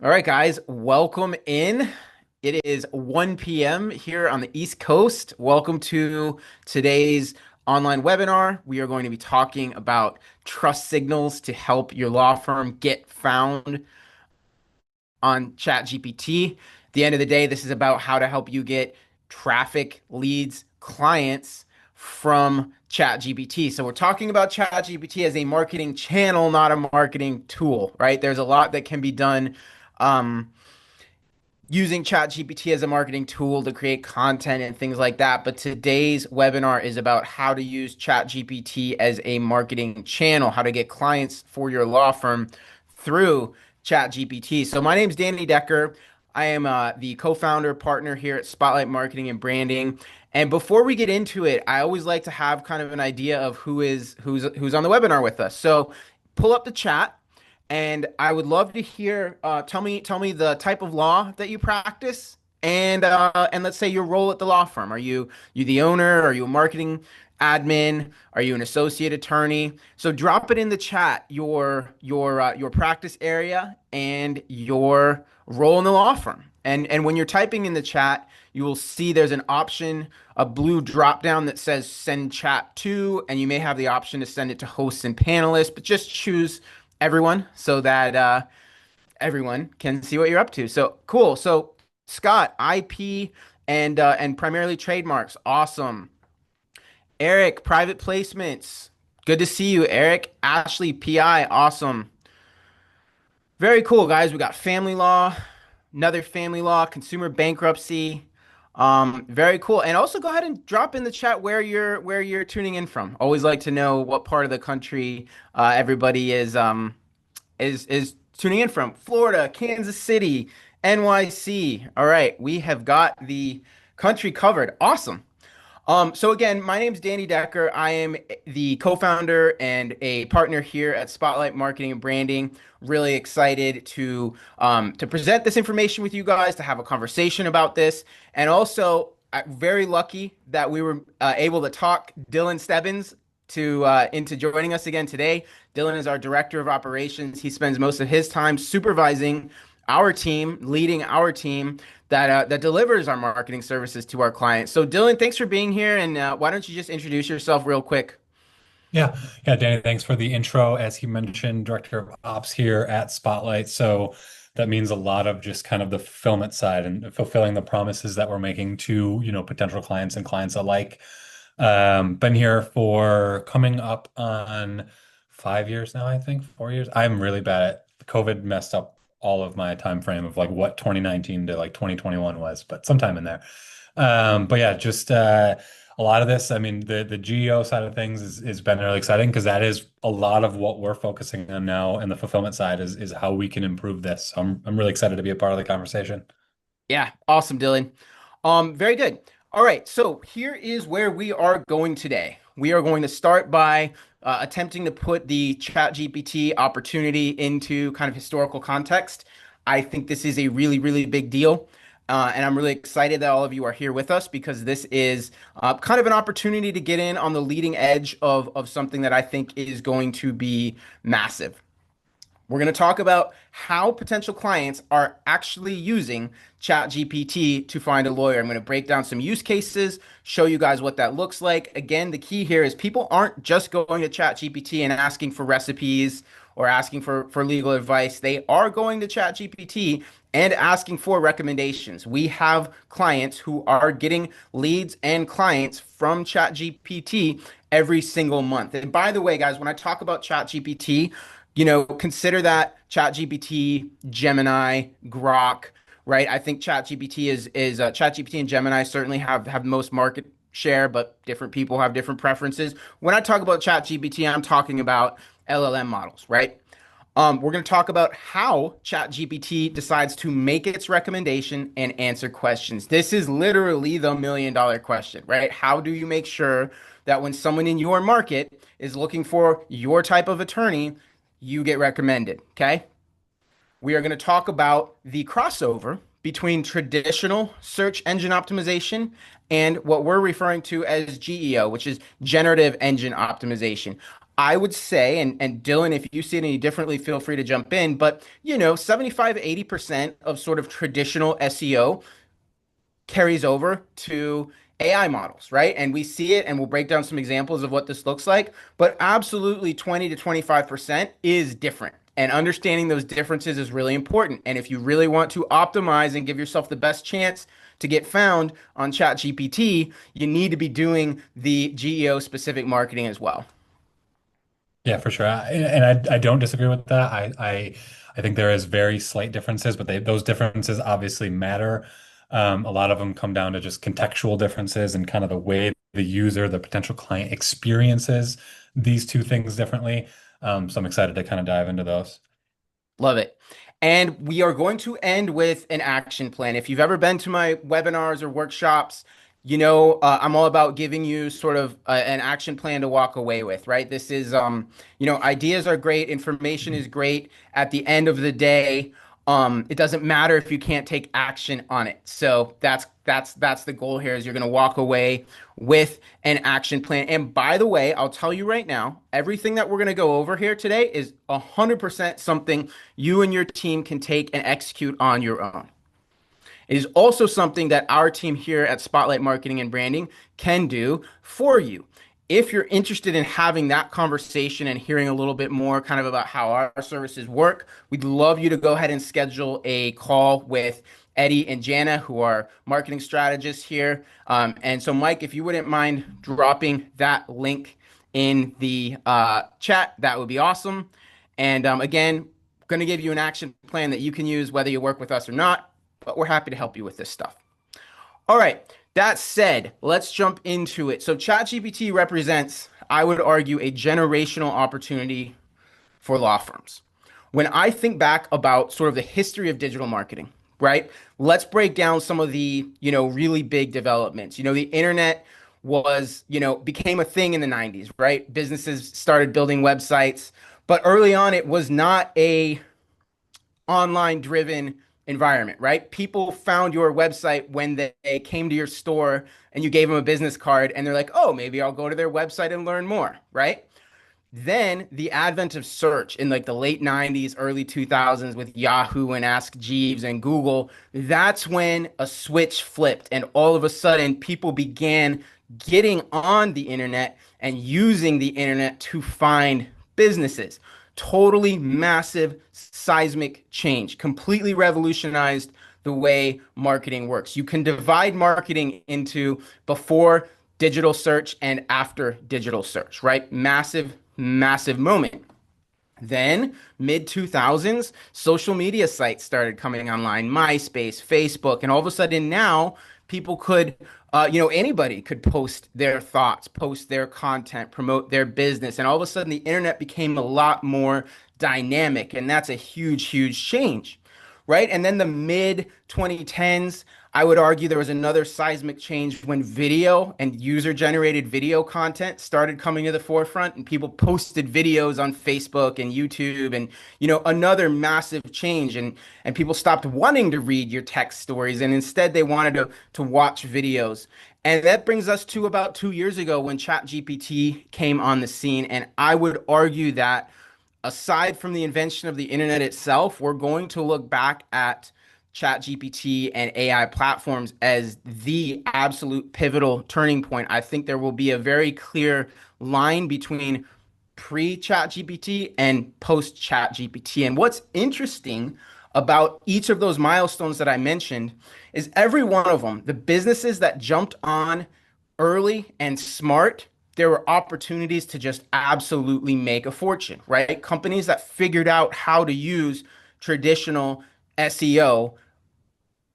All right, guys, welcome in. It is 1 p.m. here on the East Coast. Welcome to today's online webinar. We are going to be talking about trust signals to help your law firm get found on ChatGPT. At the end of the day, this is about how to help you get traffic, leads, clients from ChatGPT. So we're talking about ChatGPT as a marketing channel, not a marketing tool, right? There's a lot that can be done um, using ChatGPT as a marketing tool to create content and things like that. But today's webinar is about how to use ChatGPT as a marketing channel, how to get clients for your law firm through ChatGPT. So my name is Danny Decker. I am the co-founder partner here at Spotlight Marketing and Branding. And before we get into it, I always like to have kind of an idea of who's on the webinar with us. So pull up the chat and I would love to hear. Tell me the type of law that you practice, and let's say your role at the law firm. Are you the owner? Are you a marketing admin? Are you an associate attorney? So drop it in the chat. Your practice area and your role in the law firm. And when you're typing in the chat, you will see there's an option, a blue drop down that says send chat to, and you may have the option to send it to hosts and panelists, but just choose everyone so that everyone can see what you're up to. So cool. So Scott, IP and primarily trademarks. Awesome. Eric, private placements. Good to see you, Eric. Ashley, PI. Awesome. Very cool, guys. We got family law, another family law, consumer bankruptcy. Very cool. And also go ahead and drop in the chat where you're tuning in from. Always like to know what part of the country everybody is tuning in from. Florida, Kansas City, NYC. All right, we have got the country covered. Awesome. So again, my name is Danny Decker. I am the co-founder and a partner here at Spotlight Marketing and Branding. Really excited to present this information with you guys, to have a conversation about this, and also very lucky that we were able to talk Dylan Stebbins to into joining us again today. Dylan is our director of operations. He spends most of his time supervising our team, leading our team that delivers our marketing services to our clients. So, Dylan, thanks for being here, and why don't you just introduce yourself real quick? Yeah, yeah, Danny, thanks for the intro. As he mentioned, Director of Ops here at Spotlight. So that means a lot of just kind of the fulfillment side and fulfilling the promises that we're making to, potential clients and clients alike. Been here for coming up on 5 years now, I think, 4 years. I'm really bad at COVID messed up all of my time frame of like what 2019 to like 2021 was, but sometime in there. But yeah, just a lot of this, I mean, the geo side of things is been really exciting because that is a lot of what we're focusing on now, and the fulfillment side is how we can improve this. So I'm really excited to be a part of the conversation. Yeah, awesome, Dylan. Very good. All right, so here is where we are going today. We are going to start by attempting to put the ChatGPT opportunity into kind of historical context. I think this is a really, really big deal. And I'm really excited that all of you are here with us because this is kind of an opportunity to get in on the leading edge of something that I think is going to be massive. We're going to talk about how potential clients are actually using ChatGPT to find a lawyer. I'm going to break down some use cases, show you guys what that looks like. Again, the key here is people aren't just going to ChatGPT and asking for recipes or asking for legal advice. They are going to ChatGPT and asking for recommendations. We have clients who are getting leads and clients from ChatGPT every single month. And by the way, guys, when I talk about ChatGPT, consider that ChatGPT, Gemini, Grok, right? I think ChatGPT is ChatGPT and Gemini certainly have the most market share, but different people have different preferences. When I talk about ChatGPT, I'm talking about LLM models, right? We're going to talk about how ChatGPT decides to make its recommendation and answer questions. This is literally the $1 million question, right? How do you make sure that when someone in your market is looking for your type of attorney, you get recommended? Okay. We are going to talk about the crossover between traditional search engine optimization and what we're referring to as GEO, which is generative engine optimization. I would say, and Dylan, if you see it any differently, feel free to jump in. But 75, 80% of sort of traditional SEO carries over to AI models, right? And we see it, and we'll break down some examples of what this looks like. But absolutely 20 to 25% is different. And understanding those differences is really important. And if you really want to optimize and give yourself the best chance to get found on ChatGPT, you need to be doing the GEO specific marketing as well. Yeah, for sure. And I don't disagree with that. I think there is very slight differences, but those differences obviously matter. A lot of them come down to just contextual differences and kind of the way the user, the potential client experiences these two things differently. So I'm excited to kind of dive into those. Love it. And we are going to end with an action plan. If you've ever been to my webinars or workshops, I'm all about giving you sort of an action plan to walk away with, right? This is, ideas are great, information is great. At the end of the day, it doesn't matter if you can't take action on it. So that's the goal here is you're going to walk away with an action plan. And by the way, I'll tell you right now, everything that we're going to go over here today is 100% something you and your team can take and execute on your own. It is also something that our team here at Spotlight Marketing and Branding can do for you. If you're interested in having that conversation and hearing a little bit more kind of about how our services work, we'd love you to go ahead and schedule a call with Eddie and Jana, who are marketing strategists here. And so, Mike, if you wouldn't mind dropping that link in the chat, that would be awesome. And again, going to give you an action plan that you can use whether you work with us or not, but we're happy to help you with this stuff. All right. That said, let's jump into it. So ChatGPT represents, I would argue, a generational opportunity for law firms. When I think back about sort of the history of digital marketing, right? Let's break down some of the, really big developments. The internet became a thing in the 90s, right? Businesses started building websites, but early on it was not a online driven environment, right? People found your website when they came to your store and you gave them a business card and they're like, oh, maybe I'll go to their website and learn more, right? Then the advent of search in like the late 90s, early 2000s with Yahoo and Ask Jeeves and Google, that's when a switch flipped and all of a sudden people began getting on the internet and using the internet to find businesses. Totally massive seismic change, completely revolutionized the way marketing works. You can divide marketing into before digital search and after digital search, right? Massive, massive moment. Then, mid 2000s, social media sites started coming online, MySpace, Facebook, and all of a sudden now people could, anybody could post their thoughts, post their content, promote their business, and all of a sudden the internet became a lot more dynamic, and that's a huge, huge change, right? And then the mid 2010s, I would argue there was another seismic change when video and user generated video content started coming to the forefront and people posted videos on Facebook and YouTube and another massive change and people stopped wanting to read your text stories and instead they wanted to watch videos. And that brings us to about 2 years ago when ChatGPT came on the scene and I would argue that aside from the invention of the internet itself, we're going to look back at ChatGPT and AI platforms as the absolute pivotal turning point. I think there will be a very clear line between pre-ChatGPT and post-ChatGPT. And what's interesting about each of those milestones that I mentioned is every one of them, the businesses that jumped on early and smart, there were opportunities to just absolutely make a fortune, right? Companies that figured out how to use traditional SEO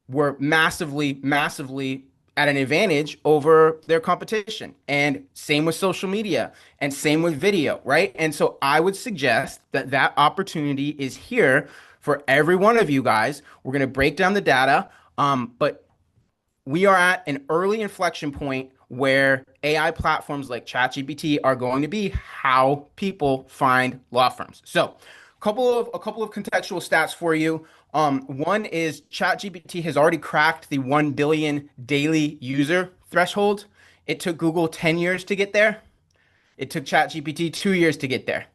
were massively, massively at an advantage over their competition. And same with social media and same with video, right? And so I would suggest that that opportunity is here for every one of you guys. We're going to break down the data, but we are at an early inflection point where AI platforms like ChatGPT are going to be how people find law firms. So, a couple of contextual stats for you. One is ChatGPT has already cracked the 1 billion daily user threshold. It took Google 10 years to get there. It took ChatGPT 2 years to get there.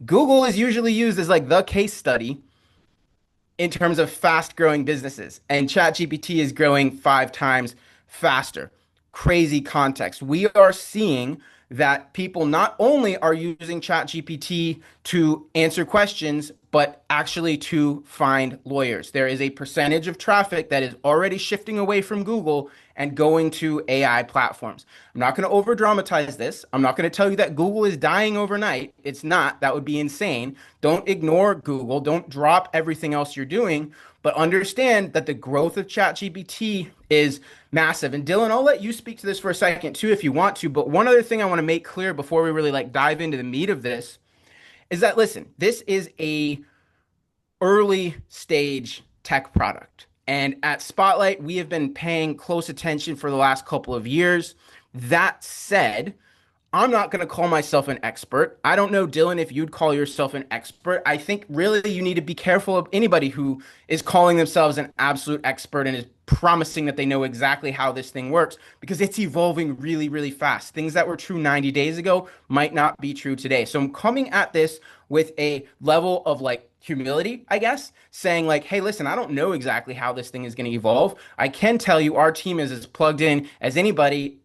Google is usually used as like the case study in terms of fast growing businesses. And ChatGPT is growing 5 times faster. Crazy context. We are seeing that people not only are using ChatGPT to answer questions, but actually to find lawyers. There is a percentage of traffic that is already shifting away from Google and going to AI platforms. I'm not going to over dramatize this. I'm not going to tell you that Google is dying overnight. It's not. That would be insane. Don't ignore Google. Don't drop everything else you're doing, but understand that the growth of ChatGPT is massive. And Dylan, I'll let you speak to this for a second too if you want to, but one other thing I want to make clear before we really like dive into the meat of this is that listen, this is a early stage tech product. And at Spotlight, we have been paying close attention for the last couple of years. That said, I'm not going to call myself an expert. I don't know, Dylan, if you'd call yourself an expert. I think really you need to be careful of anybody who is calling themselves an absolute expert and is promising that they know exactly how this thing works because it's evolving really, really fast. Things that were true 90 days ago might not be true today. So I'm coming at this with a level of like humility, I guess, saying like, hey, listen, I don't know exactly how this thing is going to evolve. I can tell you our team is as plugged in as anybody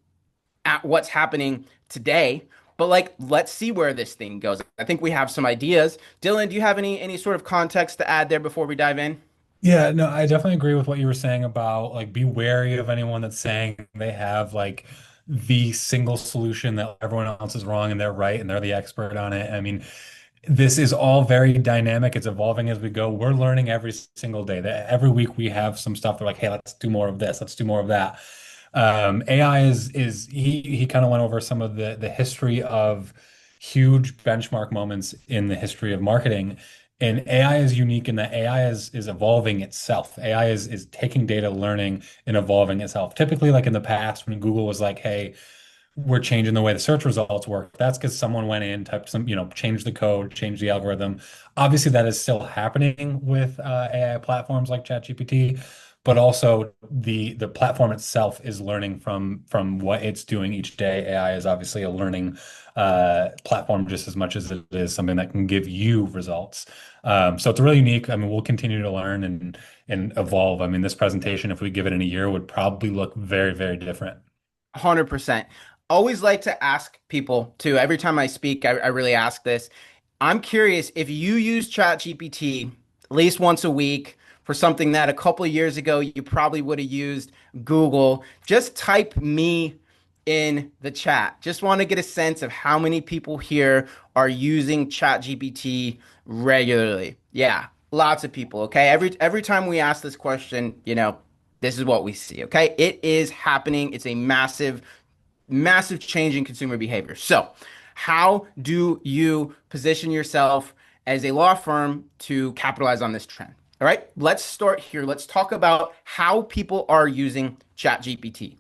at what's happening today. But like, let's see where this thing goes. I think we have some ideas. Dylan, do you have any sort of context to add there before we dive in? Yeah, no, I definitely agree with what you were saying about like be wary of anyone that's saying they have like the single solution that everyone else is wrong and they're right and they're the expert on it. I mean, this is all very dynamic. It's evolving as we go. We're learning every single day. That every week we have some stuff. They're like, hey, let's do more of this. Let's do more of that. AI is he kind of went over some of the history of huge benchmark moments in the history of marketing. And AI is unique in that AI is evolving itself. AI is taking data, learning, and evolving itself. Typically, like in the past, when Google was like, hey, we're changing the way the search results work. That's because someone went in, typed some, changed the code, changed the algorithm. Obviously, that is still happening with AI platforms like ChatGPT, but also the platform itself is learning from what it's doing each day. AI is obviously a learning platform just as much as it is something that can give you results. So it's really unique. I mean, we'll continue to learn and evolve. I mean, this presentation, if we give it in a year, would probably look very, very different. 100%. Always like to ask people too. Every time I speak, I really ask this. I'm curious if you use ChatGPT at least once a week for something that a couple of years ago you probably would have used Google. Just type me in the chat. Just want to get a sense of how many people here are using ChatGPT regularly. Yeah, lots of people. Okay. Every time we ask this question, this is what we see. Okay. It is happening. It's a massive massive change in consumer behavior. So, how do you position yourself as a law firm to capitalize on this trend? All right, let's start here. Let's talk about how people are using ChatGPT.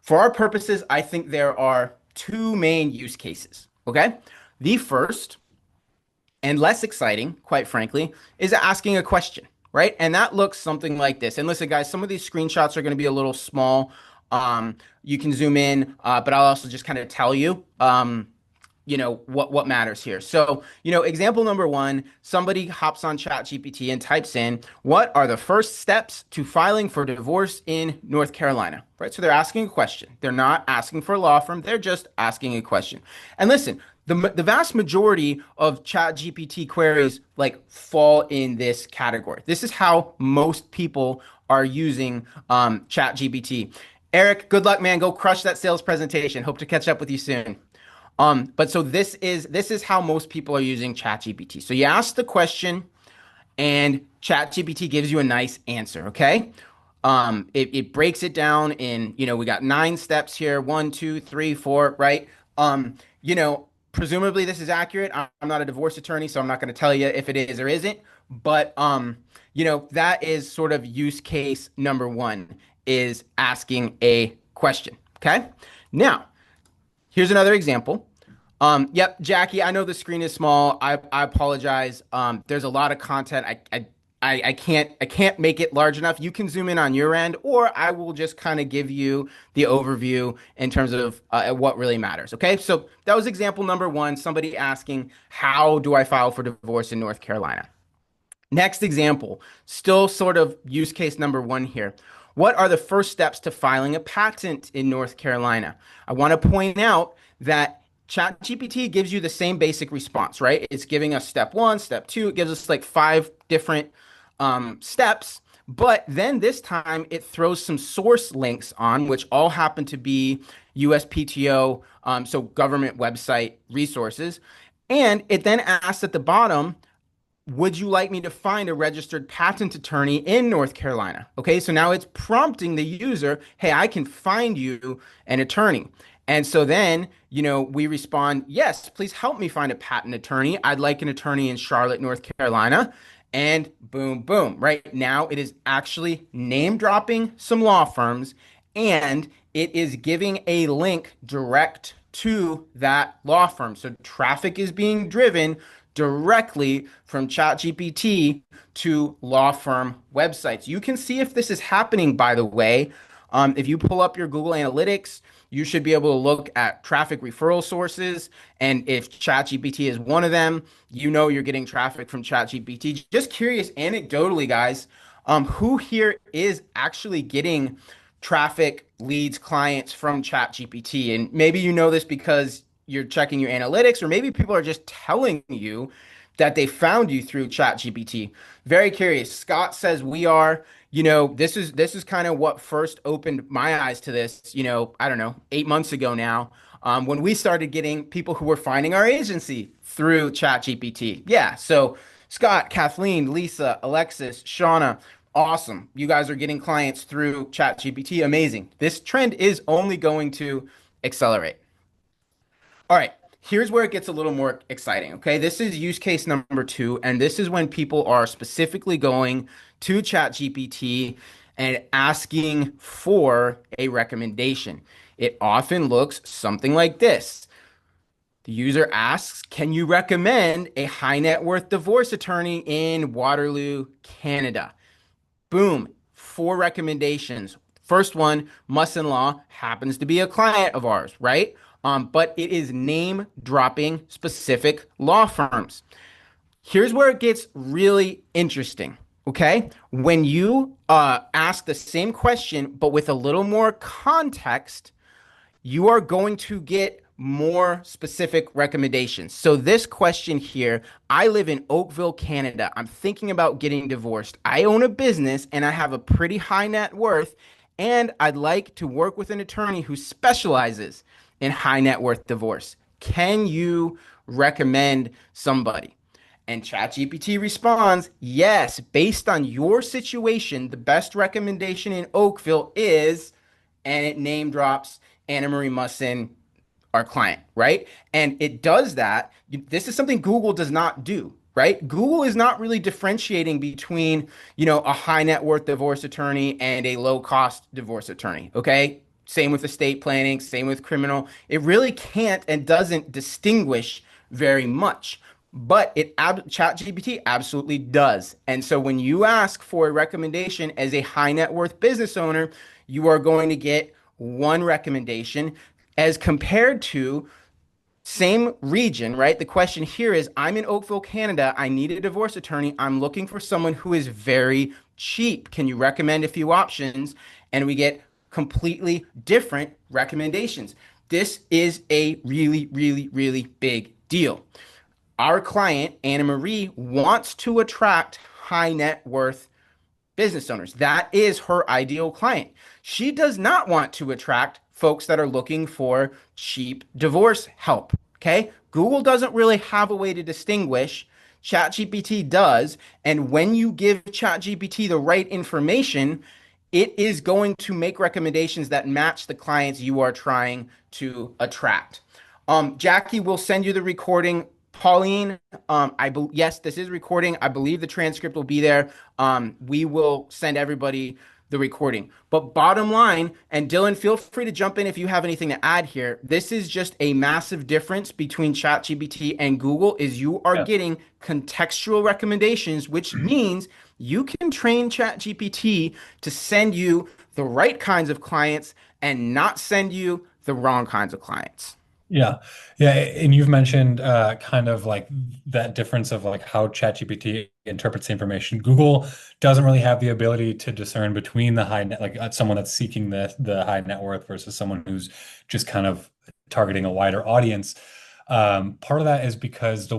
For our purposes, I think there are two main use cases. Okay, the first and less exciting, quite frankly, is asking a question, right? And that looks something like this. And listen, guys, some of these screenshots are going to be a little small. You can zoom in, but I'll also just kind of tell you, what matters here. So, example number one, somebody hops on ChatGPT and types in, what are the first steps to filing for divorce in North Carolina? Right? So they're asking a question. They're not asking for a law firm. They're just asking a question. And listen, the vast majority of ChatGPT queries like fall in this category. This is how most people are using ChatGPT. Eric, good luck, man. Go crush that sales presentation. Hope to catch up with you soon. But so this is how most people are using ChatGPT. So you ask the question, and ChatGPT gives you a nice answer. Okay. It breaks it down in, we got 9 steps here. 1, 2, 3, 4, right? Presumably this is accurate. I'm not a divorce attorney, so I'm not going to tell you if it is or isn't. But that is sort of use case number one is asking a question. Okay. Now, here's another example. Yep, Jackie, I know the screen is small. I apologize. There's a lot of content. I I can't make it large enough. You can zoom in on your end, or I will just kind of give you the overview in terms of what really matters. Okay, so that was example number one. Somebody asking, how do I file for divorce in North Carolina? Next example, still sort of use case number one here. What are the first steps to filing a patent in North Carolina? I want to point out that ChatGPT gives you the same basic response, right? It's giving us step one, step two. It gives us like five different steps. But then this time it throws some source links on, which all happen to be USPTO, so government website resources. And it then asks at the bottom, would you like me to find a registered patent attorney in North Carolina? Okay, so now it's prompting the user, hey, I can find you an attorney. And so then, we respond, yes, please help me find a patent attorney. I'd like an attorney in Charlotte, North Carolina. And boom, boom. Right now, it is actually name dropping some law firms and it is giving a link direct to that law firm. So traffic is being driven directly from ChatGPT to law firm websites. You can see if this is happening, by the way. If you pull up your Google Analytics, you should be able to look at traffic referral sources. And if ChatGPT is one of them, you're getting traffic from ChatGPT. Just curious, anecdotally, guys, who here is actually getting traffic, leads, clients from ChatGPT? And maybe you know this because you're checking your analytics, or maybe people are just telling you that they found you through ChatGPT. Very curious. Scott says we are. This is kind of what first opened my eyes to this. I don't know, 8 months ago now, when we started getting people who were finding our agency through ChatGPT. Yeah. So Scott, Kathleen, Lisa, Alexis, Shauna. Awesome. You guys are getting clients through ChatGPT. Amazing. This trend is only going to accelerate. All right, here's where it gets a little more exciting. Okay, this is use case number two, and this is when people are specifically going to ChatGPT and asking for a recommendation. It often looks something like this. The user asks, can you recommend a high net worth divorce attorney in Waterloo, Canada? Boom, four recommendations. First one, Musson Law, happens to be a client of ours, right? But it is name dropping specific law firms. Here's where it gets really interesting. Okay. When you ask the same question, but with a little more context, you are going to get more specific recommendations. So this question here, I live in Oakville, Canada. I'm thinking about getting divorced. I own a business and I have a pretty high net worth, and I'd like to work with an attorney who specializes in high net worth divorce. Can you recommend somebody? And ChatGPT responds, yes, based on your situation, the best recommendation in Oakville is, and it name drops Anna Marie Musson, our client, right? And it does that. This is something Google does not do, right? Google is not really differentiating between, a high net worth divorce attorney and a low cost divorce attorney, okay? Same with estate planning, same with criminal. It really can't and doesn't distinguish very much. But ChatGPT absolutely does. And so when you ask for a recommendation as a high net worth business owner, you are going to get one recommendation as compared to same region, right? The question here is, I'm in Oakville, Canada. I need a divorce attorney. I'm looking for someone who is very cheap. Can you recommend a few options? And we get completely different recommendations. This is a really, really, really big deal. Our client, Anna Marie, wants to attract high net worth business owners. That is her ideal client. She does not want to attract folks that are looking for cheap divorce help. Okay. Google doesn't really have a way to distinguish. ChatGPT does. And when you give ChatGPT the right information, it is going to make recommendations that match the clients you are trying to attract. Jackie will send you the recording. Pauline, yes, this is recording. I believe the transcript will be there. We will send everybody the recording. But bottom line, and Dylan, feel free to jump in if you have anything to add here. This is just a massive difference between ChatGPT and Google is you are Yeah. getting contextual recommendations, which means you can train ChatGPT to send you the right kinds of clients and not send you the wrong kinds of clients. Yeah. Yeah. And you've mentioned kind of like that difference of like how ChatGPT interprets the information. Google doesn't really have the ability to discern between the high net, like someone that's seeking the high net worth versus someone who's just kind of targeting a wider audience. Part of that is because the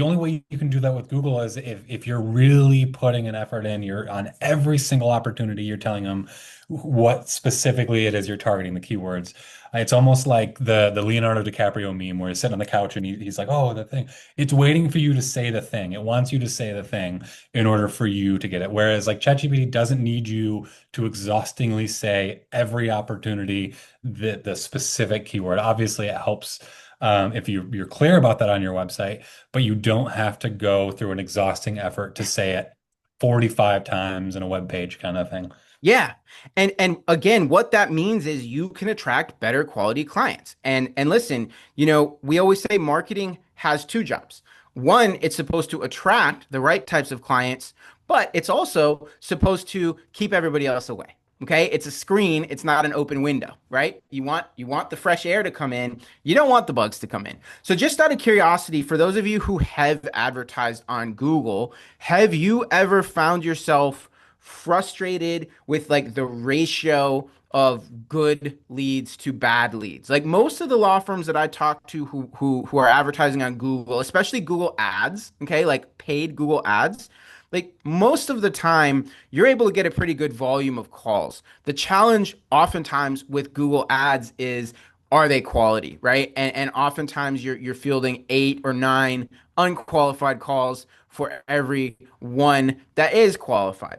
only way you can do that with Google is if you're really putting an effort in, you're on every single opportunity, you're telling them what specifically it is you're targeting, the keywords. It's almost like the Leonardo DiCaprio meme where he's sitting on the couch and he's like, "Oh, the thing." It's waiting for you to say the thing. It wants you to say the thing in order for you to get it. Whereas like ChatGPT doesn't need you to exhaustingly say every opportunity the specific keyword. Obviously, it helps if you're clear about that on your website, but you don't have to go through an exhausting effort to say it 45 times in a web page kind of thing. Yeah. And again, what that means is you can attract better quality clients. And listen, we always say marketing has two jobs. One, it's supposed to attract the right types of clients, but it's also supposed to keep everybody else away. Okay? It's a screen, it's not an open window, right? You want the fresh air to come in. You don't want the bugs to come in. So just out of curiosity, for those of you who have advertised on Google, have you ever found yourself frustrated with like the ratio of good leads to bad leads? Like most of the law firms that I talk to who are advertising on Google, especially Google Ads, okay, like paid Google Ads, like most of the time you're able to get a pretty good volume of calls. The challenge oftentimes with Google Ads is, are they quality, right? And oftentimes you're fielding 8 or 9 unqualified calls for every one that is qualified.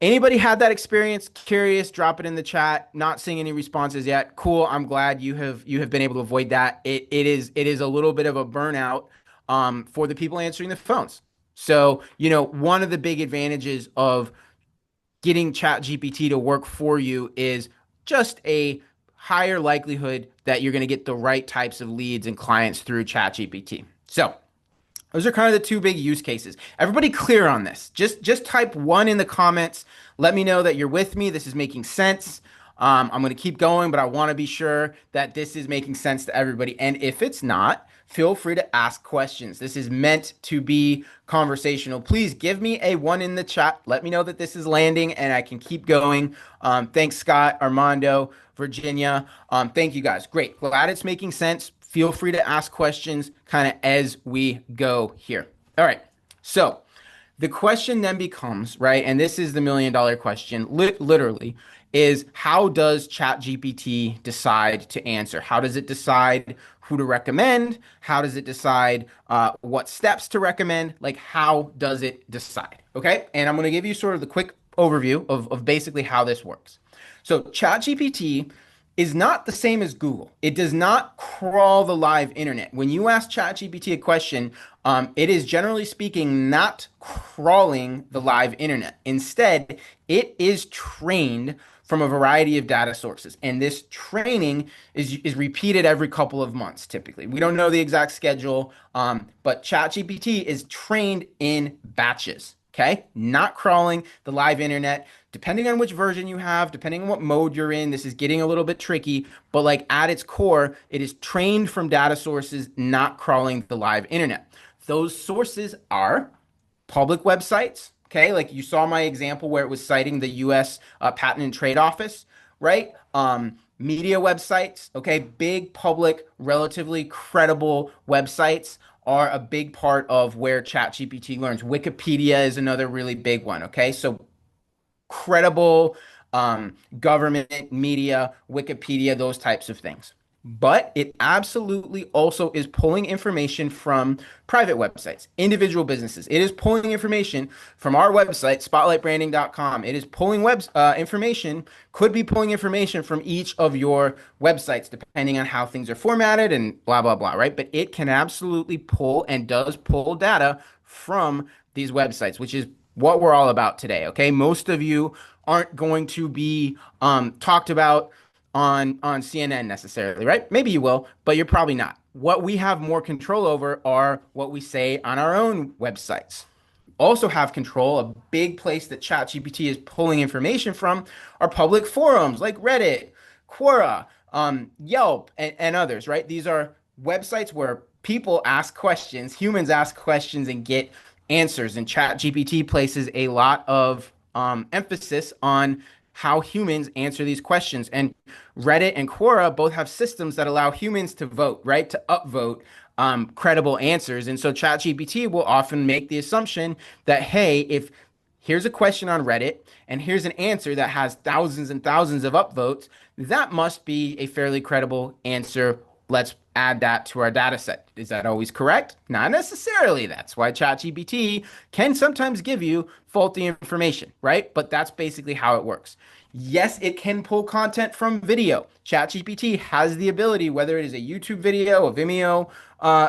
Anybody had that experience? Curious, drop it in the chat. Not seeing any responses yet. Cool. I'm glad you have been able to avoid that. It is a little bit of a burnout for the people answering the phones. So, one of the big advantages of getting ChatGPT to work for you is just a higher likelihood that you're going to get the right types of leads and clients through ChatGPT. So, those are kind of the two big use cases. Everybody clear on this? Just type one in the comments. Let me know that you're with me. This is making sense. I'm going to keep going, but I want to be sure that this is making sense to everybody. And if it's not, feel free to ask questions. This is meant to be conversational. Please give me a one in the chat. Let me know that this is landing and I can keep going. Thanks, Scott, Armando, Virginia. Thank you guys. Great. Glad it's making sense. Feel free to ask questions kind of as we go here. All right. So the question then becomes, right, and this is the $1 million question, literally, is how does ChatGPT decide to answer? How does it decide who to recommend? How does it decide what steps to recommend? Like, how does it decide? Okay. And I'm going to give you sort of the quick overview of basically how this works. So, ChatGPT is not the same as Google. It does not crawl the live internet. When you ask ChatGPT a question, it is generally speaking not crawling the live internet. Instead, it is trained from a variety of data sources. And this training is repeated every couple of months, typically. We don't know the exact schedule, but ChatGPT is trained in batches. Okay, not crawling the live internet. Depending on which version you have, depending on what mode you're in, this is getting a little bit tricky. But like at its core, it is trained from data sources, not crawling the live internet. Those sources are public websites. Okay, like you saw my example where it was citing the U.S. Patent and Trade Office, right? Media websites. Okay, big public, relatively credible websites are a big part of where ChatGPT learns. Wikipedia is another really big one. Okay, so credible government, media, Wikipedia, those types of things. But it absolutely also is pulling information from private websites, individual businesses. It is pulling information from our website, spotlightbranding.com. It is pulling information, could be pulling information from each of your websites, depending on how things are formatted and blah, blah, blah, right? But it can absolutely pull and does pull data from these websites, which is what we're all about today. Okay. Most of you aren't going to be talked about on CNN necessarily, right? Maybe you will, but you're probably not. What we have more control over are what we say on our own websites. also have control, a big place that ChatGPT is pulling information from are public forums like Reddit, Quora, Yelp, and others, right? These are websites where people ask questions, humans ask questions and get answers. And ChatGPT places a lot of emphasis on how humans answer these questions. And Reddit and Quora both have systems that allow humans to vote, right? To upvote credible answers. And so ChatGPT will often make the assumption that, hey, if here's a question on Reddit and here's an answer that has thousands and thousands of upvotes, that must be a fairly credible answer. Let's add that to our data set. Is that always correct? Not necessarily. That's why ChatGPT can sometimes give you faulty information, right? But that's basically how it works. Yes, it can pull content from video. ChatGPT has the ability, whether it is a YouTube video, a Vimeo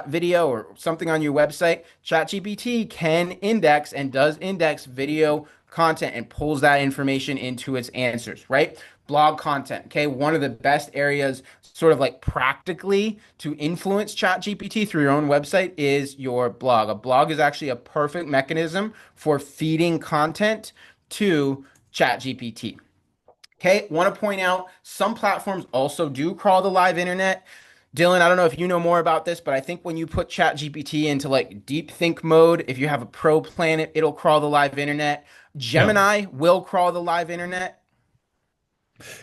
video, or something on your website, ChatGPT can index and does index video content and pulls that information into its answers, right? Blog content, okay? One of the best areas, sort of like practically, to influence ChatGPT through your own website is your blog. A blog is actually a perfect mechanism for feeding content to ChatGPT. Okay, want to point out some platforms also do crawl the live internet. Dylan, I don't know if you know more about this, but I think when you put ChatGPT into like deep think mode, if you have a pro plan, it'll crawl the live internet. Yep. Gemini will crawl the live internet.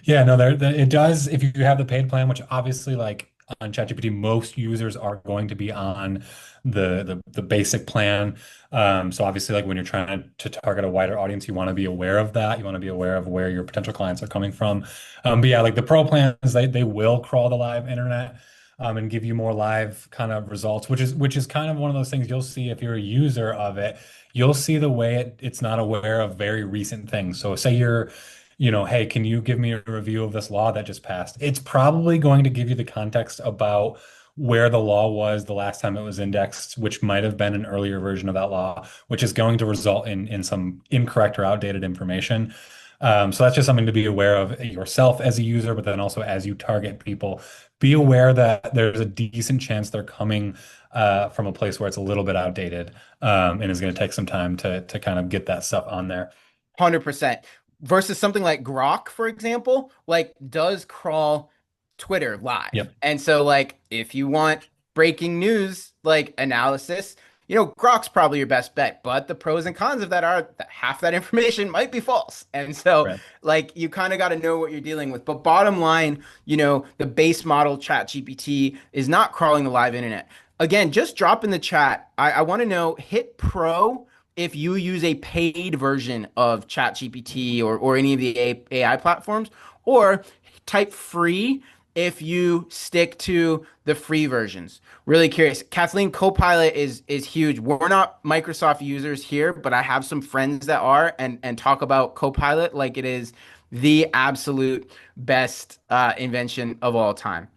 Yeah, no, it does. If you have the paid plan, which obviously, like on ChatGPT, most users are going to be on the basic plan. So obviously, like when you're trying to target a wider audience, you want to be aware of that. You want to be aware of where your potential clients are coming from. But yeah, like the pro plans, they will crawl the live internet. And give you more live kind of results, which is kind of one of those things you'll see if you're a user of it. You'll see the way it's not aware of very recent things. So say hey, can you give me a review of this law that just passed? It's probably going to give you the context about where the law was the last time it was indexed, which might have been an earlier version of that law, which is going to result in some incorrect or outdated information. So that's just something to be aware of yourself as a user, but then also as you target people, be aware that there's a decent chance they're coming from a place where it's a little bit outdated, and is going to take some time to kind of get that stuff on there. 100%. Versus something like Grok, for example, like does crawl Twitter live. Yep. And so like if you want breaking news like analysis, Grok's probably your best bet, but the pros and cons of that are that half that information might be false. And so Right. like you kind of got to know what you're dealing with. But bottom line, the base model ChatGPT is not crawling the live internet. Again, just drop in the chat. I want to know, hit pro if you use a paid version of ChatGPT or any of the AI platforms, or type free if you stick to the free versions. Really curious. Kathleen, Copilot is huge. We're not Microsoft users here, but I have some friends that are and talk about Copilot like it is the absolute best invention of all time.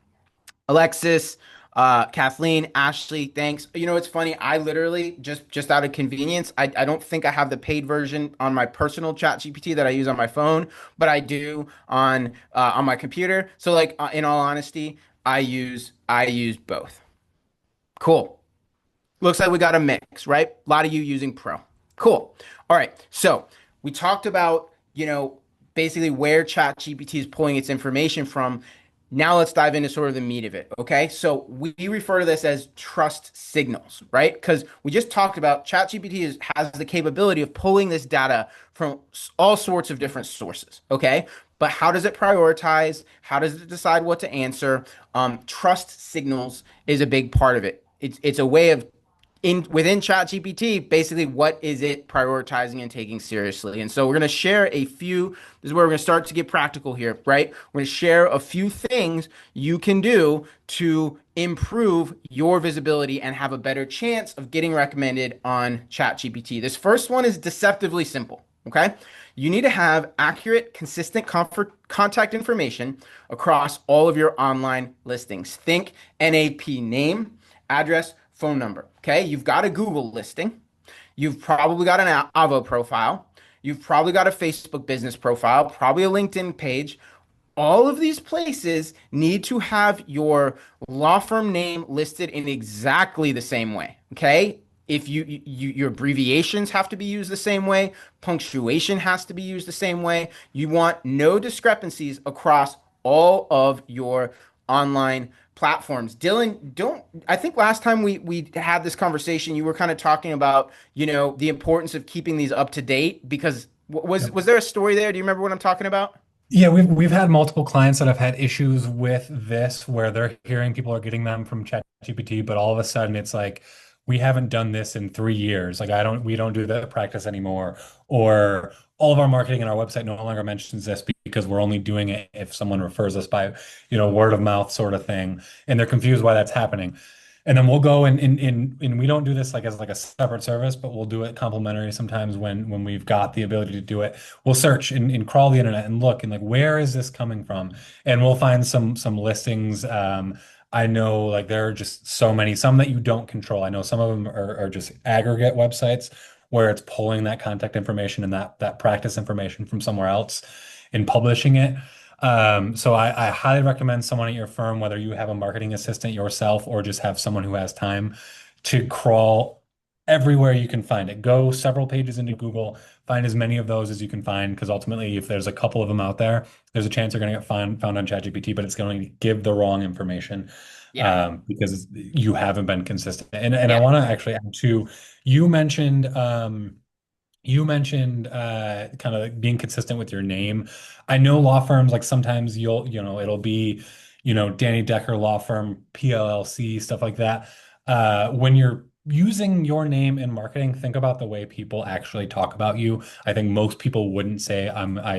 Alexis, Kathleen, Ashley, thanks. It's funny. I literally just out of convenience, I don't think I have the paid version on my personal chat GPT that I use on my phone, but I do on my computer. So like in all honesty, I use both. Cool. Looks like we got a mix, right? A lot of you using Pro. Cool. All right. So we talked about, basically where ChatGPT is pulling its information from. Now let's dive into sort of the meat of it. Okay. So we refer to this as trust signals, right? Because we just talked about has the capability of pulling this data from all sorts of different sources. Okay. But how does it prioritize? How does it decide what to answer? Trust signals is a big part of it. It's a way of within ChatGPT, basically what is it prioritizing and taking seriously? And so we're going to share a few. This is where we're going to start to get practical here, right? We're going to share a few things you can do to improve your visibility and have a better chance of getting recommended on ChatGPT. This first one is deceptively simple. Okay. You need to have accurate, consistent contact information across all of your online listings. Think NAP: name, address, phone number. Okay. You've got a Google listing. You've probably got an Avo profile. You've probably got a Facebook business profile, probably a LinkedIn page. All of these places need to have your law firm name listed in exactly the same way. Okay. If your abbreviations have to be used the same way, punctuation has to be used the same way. You want no discrepancies across all of your online platforms. Dylan, don't I think last time we had this conversation, you were kind of talking about, the importance of keeping these up to date because was there a story there? Do you remember what I'm talking about? Yeah, we've had multiple clients that have had issues with this where they're hearing people are getting them from ChatGPT, but all of a sudden it's like we haven't done this in 3 years. Like we don't do that practice anymore, or all of our marketing and our website no longer mentions this because we're only doing it if someone refers us by, word of mouth sort of thing, and they're confused why that's happening. And then we'll go and we don't do this like as like a separate service, but we'll do it complimentary sometimes when we've got the ability to do it. We'll search and crawl the internet and look and like where is this coming from? And we'll find some listings. I know like there are just so many, some that you don't control. I know some of them are just aggregate websites where it's pulling that contact information and that practice information from somewhere else and publishing it. So I highly recommend someone at your firm, whether you have a marketing assistant yourself or just have someone who has time to crawl everywhere you can find it. Go several pages into Google, find as many of those as you can find, because ultimately, if there's a couple of them out there, there's a chance you're going to get found on ChatGPT, but it's going to give the wrong information Yeah. because you haven't been consistent. And I Yeah. want to actually add to, you mentioned you mentioned kind of being consistent with your name. I know law firms like sometimes it'll be, Danny Decker Law Firm, PLLC, stuff like that. When you're using your name in marketing, think about the way people actually talk about you. I think most people wouldn't say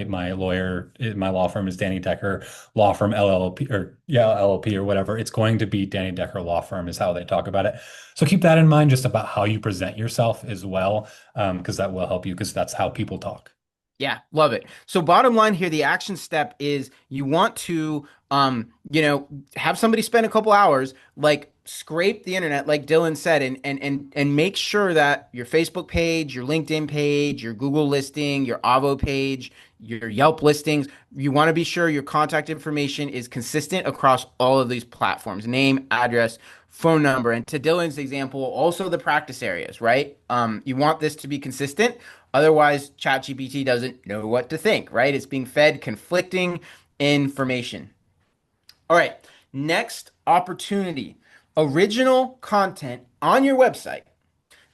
my lawyer, my law firm is Danny Decker Law Firm LLP or yeah, LLP or whatever. It's going to be Danny Decker Law Firm is how they talk about it. So keep that in mind just about how you present yourself as well, because that will help you because that's how people talk. Yeah, love it. So bottom line here, the action step is you want to have somebody spend a couple hours, like scrape the internet, like Dylan said, and make sure that your Facebook page, your LinkedIn page, your Google listing, your Avo page, your Yelp listings, you want to be sure your contact information is consistent across all of these platforms, name, address, phone number, and to Dylan's example, also the practice areas, right? You want this to be consistent. Otherwise, ChatGPT doesn't know what to think, right? It's being fed conflicting information. All right, next opportunity. Original content on your website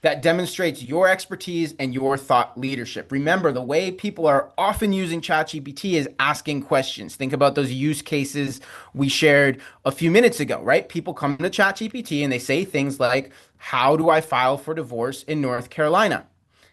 that demonstrates your expertise and your thought leadership. Remember, the way people are often using ChatGPT is asking questions. Think about those use cases we shared a few minutes ago, right? People come to ChatGPT and they say things like, how do I file for divorce in North Carolina?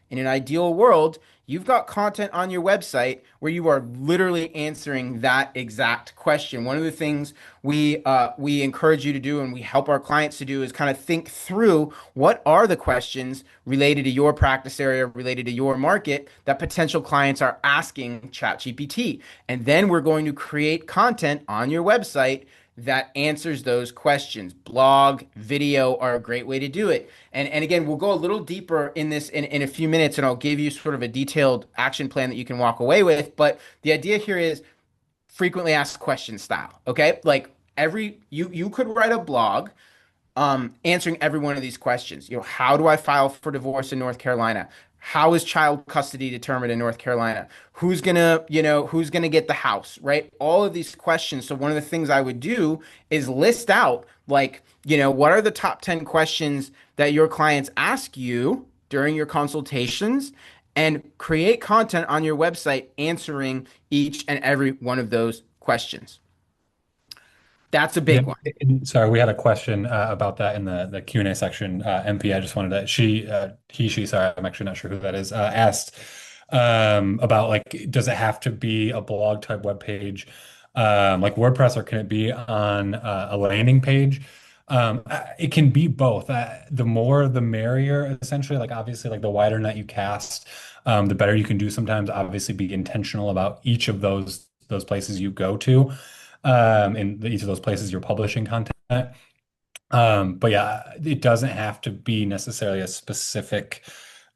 In an ideal world, you've got content on your website where you are literally answering that exact question. One of the things we encourage you to do and we help our clients to do is kind of think through what are the questions related to your practice area, related to your market that potential clients are asking ChatGPT. And then we're going to create content on your website that answers those questions. Blog, video are a great way to do it. And again, we'll go a little deeper in this in a few minutes, and I'll give you sort of a detailed action plan that you can walk away with. But the idea here is frequently asked question style. Okay. Like you could write a blog answering every one of these questions. How do I file for divorce in North Carolina? How is child custody determined in North Carolina? Who's gonna get the house, right? All of these questions. So one of the things I would do is list out like, what are the top 10 questions that your clients ask you during your consultations and create content on your website answering each and every one of those questions. That's a Yeah, big one. sorry, we had a question about that in the Q&A section. MP, I just wanted to, she, sorry, I'm actually not sure who that is, asked about like, does it have to be a blog type web page like WordPress, or can it be on a landing page? It can be both. The more, the merrier, essentially. Like obviously, like the wider net you cast, the better you can do. Sometimes, obviously, be intentional about each of those places you go to in each of those places you're publishing content. But yeah, it doesn't have to be necessarily a specific,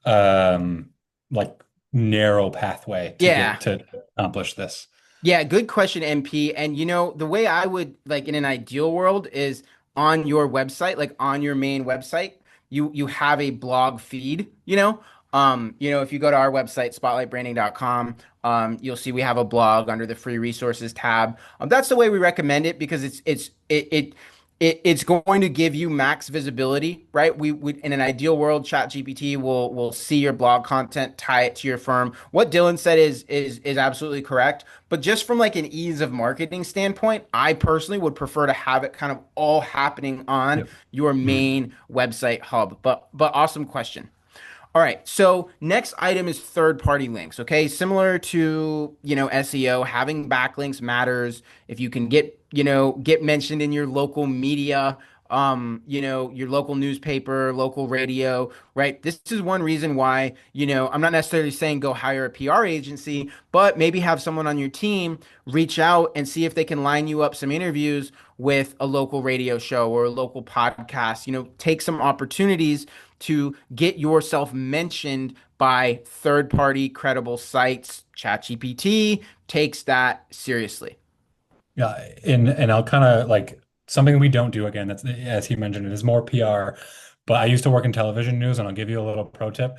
like narrow pathway to Yeah. get to accomplish this. Yeah, good question, MP. And the way I would like in an ideal world is on your website, like on your main website, you have a blog feed, if you go to our website, spotlightbranding.com, you'll see we have a blog under the free resources tab. That's the way we recommend it because it's going to give you max visibility, right? We in an ideal world, ChatGPT will see your blog content, tie it to your firm. What Dylan said is absolutely correct. But just from like an ease of marketing standpoint, I personally would prefer to have it kind of all happening on Yep. your Mhm. main website hub. But awesome question. All right. So next item is third-party links. Okay. Similar to, SEO, having backlinks matters. If you can get mentioned in your local media, your local newspaper, local radio, right? This is one reason why, I'm not necessarily saying go hire a PR agency, but maybe have someone on your team reach out and see if they can line you up some interviews with a local radio show or a local podcast. Take some opportunities to get yourself mentioned by third party credible sites. ChatGPT takes that seriously. Yeah, and I'll kind of like something we don't do again. That's as he mentioned, it is more PR. But I used to work in television news, and I'll give you a little pro tip.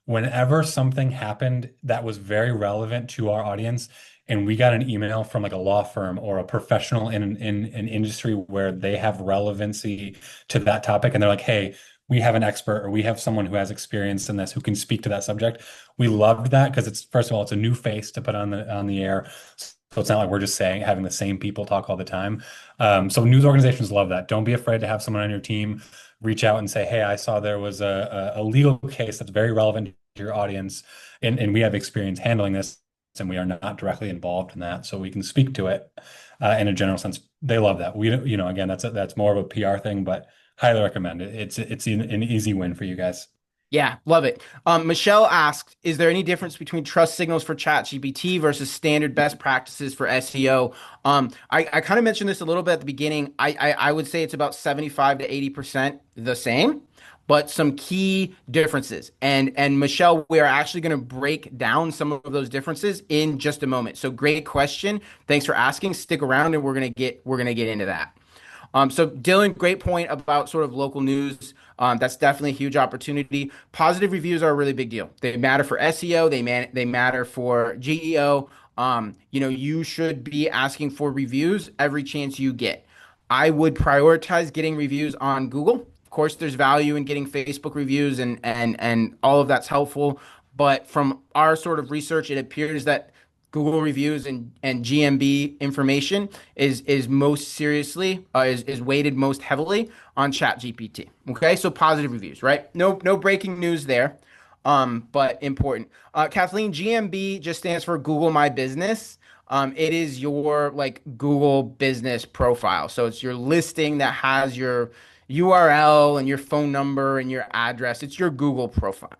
Whenever something happened that was very relevant to our audience, and we got an email from like a law firm or a professional in an industry where they have relevancy to that topic, and they're like, "Hey, we have an expert or we have someone who has experience in this who can speak to that subject." We loved that because it's first of all, it's a new face to put on the air. So it's not like we're just saying having the same people talk all the time. So news organizations love that. Don't be afraid to have someone on your team reach out and say, "Hey, I saw there was a legal case that's very relevant to your audience, and we have experience handling this, and we are not directly involved in that, so we can speak to it in a general sense." They love that. Again, that's more of a PR thing, but highly recommend it. It's an easy win for you guys. Yeah, love it. Michelle asked, is there any difference between trust signals for ChatGPT versus standard best practices for SEO? I kind of mentioned this a little bit at the beginning. I would say it's about 75 to 80% the same, but some key differences. And Michelle, we are actually going to break down some of those differences in just a moment. So great question. Thanks for asking. Stick around and we're gonna get into that. So Dylan, great point about sort of local news. That's definitely a huge opportunity. Positive reviews are a really big deal. They matter for SEO. They matter for GEO. You should be asking for reviews every chance you get. I would prioritize getting reviews on Google. Of course, there's value in getting Facebook reviews and all of that's helpful. But from our sort of research, it appears that Google reviews and GMB information is most seriously is weighted most heavily on ChatGPT. Okay, so positive reviews, right? No breaking news there, but important. Kathleen, GMB just stands for Google My Business. It is your like Google business profile, so it's your listing that has your URL and your phone number and your address. It's your Google profile.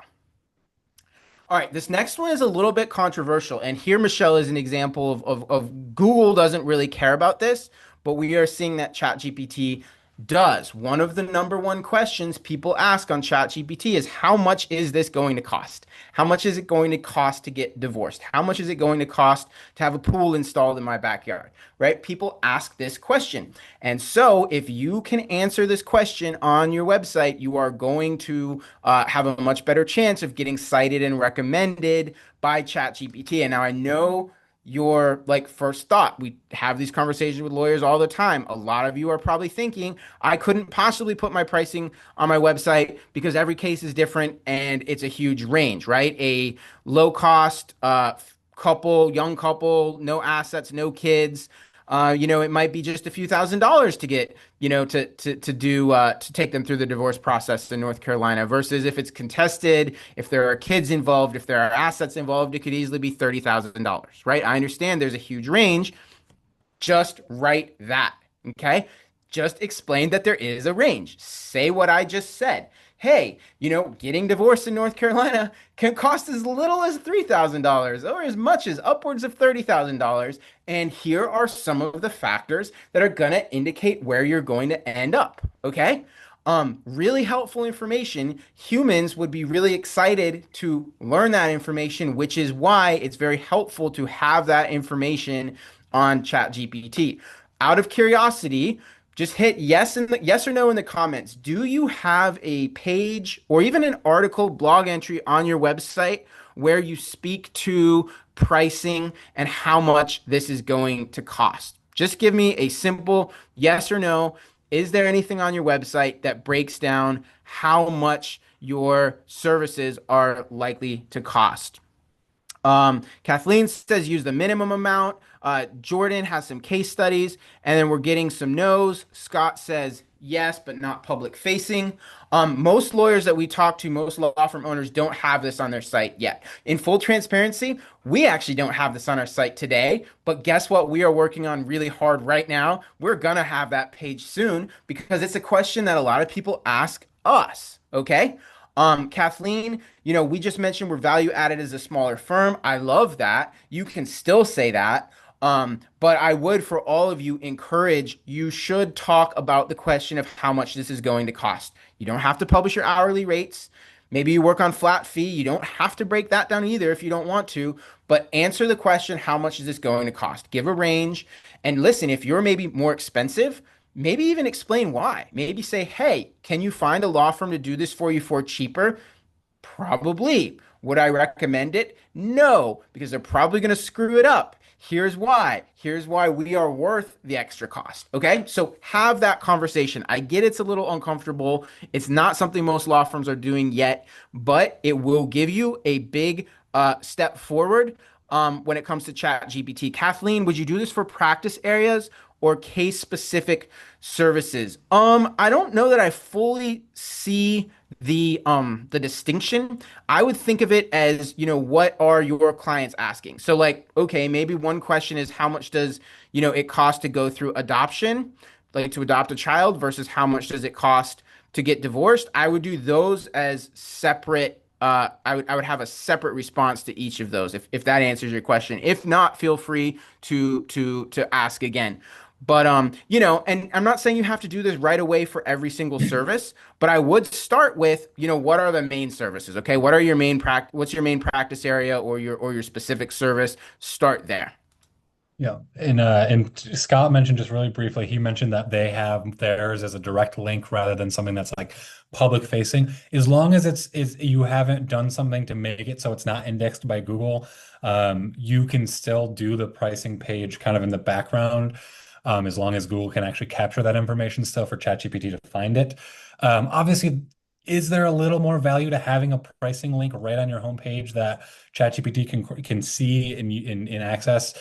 All right, this next one is a little bit controversial. And here, Michelle, is an example of Google doesn't really care about this, but we are seeing that ChatGPT does. One of the number one questions people ask on ChatGPT is how much is this going to cost? How much is it going to cost to get divorced? How much is it going to cost to have a pool installed in my backyard? Right? People ask this question. And so, if you can answer this question on your website, you are going to have a much better chance of getting cited and recommended by ChatGPT. And now I know your like first thought. We have these conversations with lawyers all the time. A lot of you are probably thinking, I couldn't possibly put my pricing on my website because every case is different and it's a huge range, right? A low cost young couple, no assets, no kids. It might be just a few $1,000s to get, to take them through the divorce process in North Carolina versus if it's contested, if there are kids involved, if there are assets involved, it could easily be $30,000, right? I understand there's a huge range, just write that. Okay. Just explain that there is a range. Say what I just said. Hey, getting divorced in North Carolina can cost as little as $3,000 or as much as upwards of $30,000. And here are some of the factors that are going to indicate where you're going to end up. Okay. Really helpful information. Humans would be really excited to learn that information, which is why it's very helpful to have that information on ChatGPT. Out of curiosity, Just hit yes or no in the comments. Do you have a page or even an article, blog entry on your website where you speak to pricing and how much this is going to cost? Just give me a simple yes or no. Is there anything on your website that breaks down how much your services are likely to cost? Kathleen says use the minimum amount. Jordan has some case studies, and then we're getting some no's. Scott says yes, but not public facing. Most lawyers that we talk to, most law firm owners don't have this on their site yet. In full transparency, we actually don't have this on our site today, but guess what? We are working on really hard right now. We're gonna have that page soon because it's a question that a lot of people ask us. Okay. Kathleen, we just mentioned we're value added as a smaller firm. I love that. You can still say that. But I would, for all of you, encourage you should talk about the question of how much this is going to cost. You don't have to publish your hourly rates. Maybe you work on flat fee. You don't have to break that down either if you don't want to, but answer the question, how much is this going to cost? Give a range. And listen, if you're maybe more expensive, maybe even explain why. Maybe say, hey, can you find a law firm to do this for you for cheaper? Probably. Would I recommend it? No, because they're probably going to screw it up. Here's why. Here's why we are worth the extra cost. Okay. So have that conversation. I get it's a little uncomfortable. It's not something most law firms are doing yet, but it will give you a big step forward when it comes to ChatGPT. Kathleen, would you do this for practice areas or case specific services? I don't know that I fully see the distinction. I would think of it as, what are your clients asking? So like, okay, maybe one question is how much does, it cost to go through adoption, like to adopt a child versus how much does it cost to get divorced? I would do those as separate. I would have a separate response to each of those if that answers your question. If not, feel free to ask again. But and I'm not saying you have to do this right away for every single service, but I would start with, what are the main services? Okay, what's your main practice area or your specific service? Start there. Yeah, and Scott mentioned just really briefly, he mentioned that they have theirs as a direct link rather than something that's like public facing. As long as it's you haven't done something to make it so it's not indexed by Google, you can still do the pricing page kind of in the background, as long as Google can actually capture that information still for ChatGPT to find it. Obviously, is there a little more value to having a pricing link right on your homepage that ChatGPT can see and access?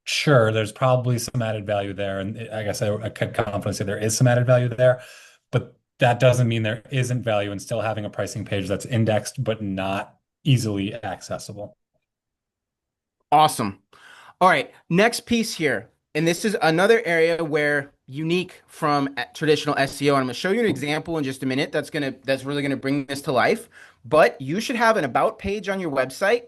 Sure, there's probably some added value there, and I guess I could confidently say there is some added value there, but that doesn't mean there isn't value in still having a pricing page that's indexed but not easily accessible. Awesome. All right, next piece here. And this is another area where unique from traditional SEO. And I'm going to show you an example in just a minute that's really going to bring this to life. But you should have an about page on your website.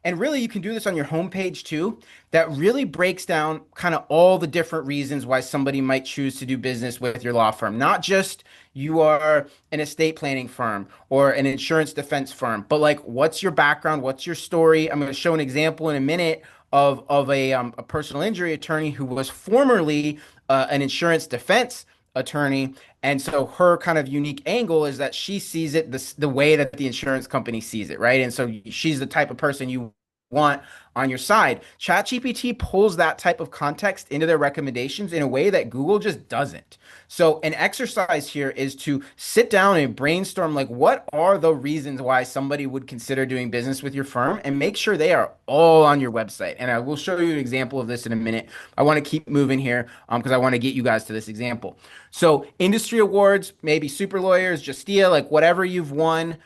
And really, you can do this on your homepage too. That really breaks down kind of all the different reasons why somebody might choose to do business with your law firm. Not just you are an estate planning firm or an insurance defense firm, but like, what's your background? What's your story? I'm going to show an example in a minute of a personal injury attorney who was formerly an insurance defense attorney. And so her kind of unique angle is that she sees it the way that the insurance company sees it, right? And so she's the type of person you want on your side. ChatGPT pulls that type of context into their recommendations in a way that Google just doesn't. So an exercise here is to sit down and brainstorm like what are the reasons why somebody would consider doing business with your firm and make sure they are all on your website. And I will show you an example of this in a minute. I want to keep moving here because I want to get you guys to this example. So industry awards, maybe super lawyers, Justia, like whatever you've won,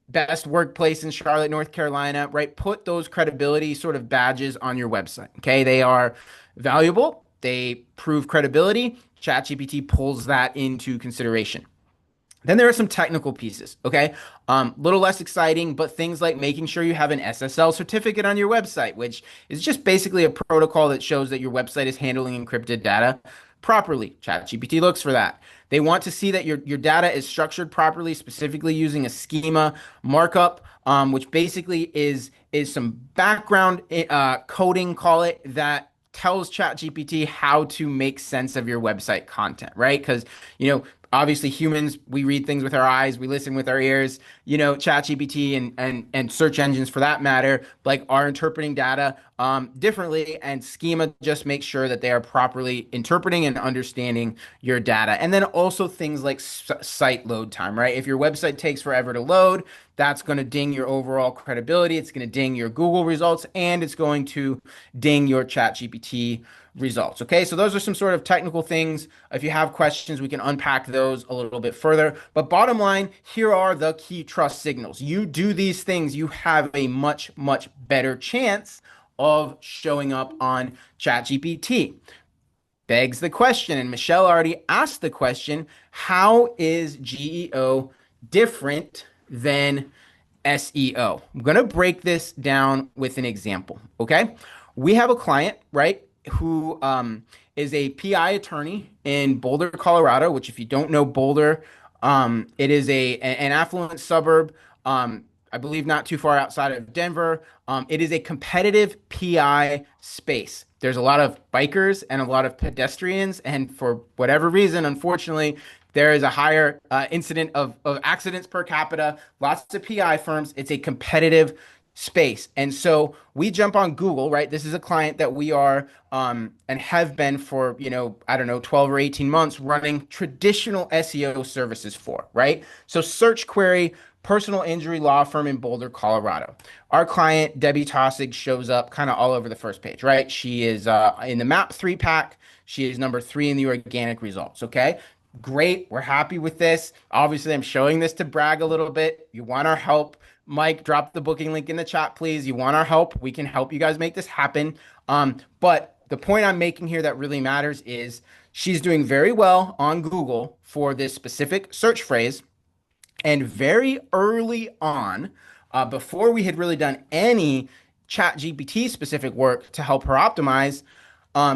best workplace in Charlotte, North Carolina, right? Put those credibility sort of badges on your website. Okay. They are valuable. They prove credibility. ChatGPT pulls that into consideration. Then there are some technical pieces, okay? Little less exciting, but things like making sure you have an SSL certificate on your website, which is just basically a protocol that shows that your website is handling encrypted data properly. ChatGPT looks for that. They want to see that your data is structured properly, specifically using a schema markup, which basically is some background coding, call it, that tells ChatGPT how to make sense of your website content, right? Because, you know, obviously humans, we read things with our eyes, we listen with our ears. ChatGPT and search engines for that matter, like are interpreting data differently, and schema just makes sure that they are properly interpreting and understanding your data. And then also things like site load time, right? If your website takes forever to load, that's going to ding your overall credibility. It's going to ding your Google results, and it's going to ding your ChatGPT results. Okay, so those are some sort of technical things. If you have questions, we can unpack those a little bit further. But bottom line, here are the key trust signals. You do these things, you have a much, much better chance of showing up on ChatGPT. Begs the question, and Michelle already asked the question, how is GEO different than SEO? I'm going to break this down with an example. Okay. We have a client, right, who is a PI attorney in Boulder, Colorado, which, if you don't know Boulder, it is an affluent suburb. I believe not too far outside of Denver. It is a competitive PI space. There's a lot of bikers and a lot of pedestrians, and for whatever reason, unfortunately, there is a higher incident of accidents per capita. Lots of PI firms. It's a competitive space. And so we jump on Google, right? This is a client that we are and have been for, I don't know, 12 or 18 months running traditional SEO services for, right? So search query, personal injury law firm in Boulder, Colorado. Our client, Debbie Tossig, shows up kind of all over the first page, right? She is in the MAP 3 pack. She is number 3 in the organic results, okay? Great. We're happy with this. Obviously, I'm showing this to brag a little bit. You want our help. Mike, drop the booking link in the chat, please. You want our help? We can help you guys make this happen. But the point I'm making here that really matters is she's doing very well on Google for this specific search phrase. And very early on, before we had really done any ChatGPT specific work to help her optimize,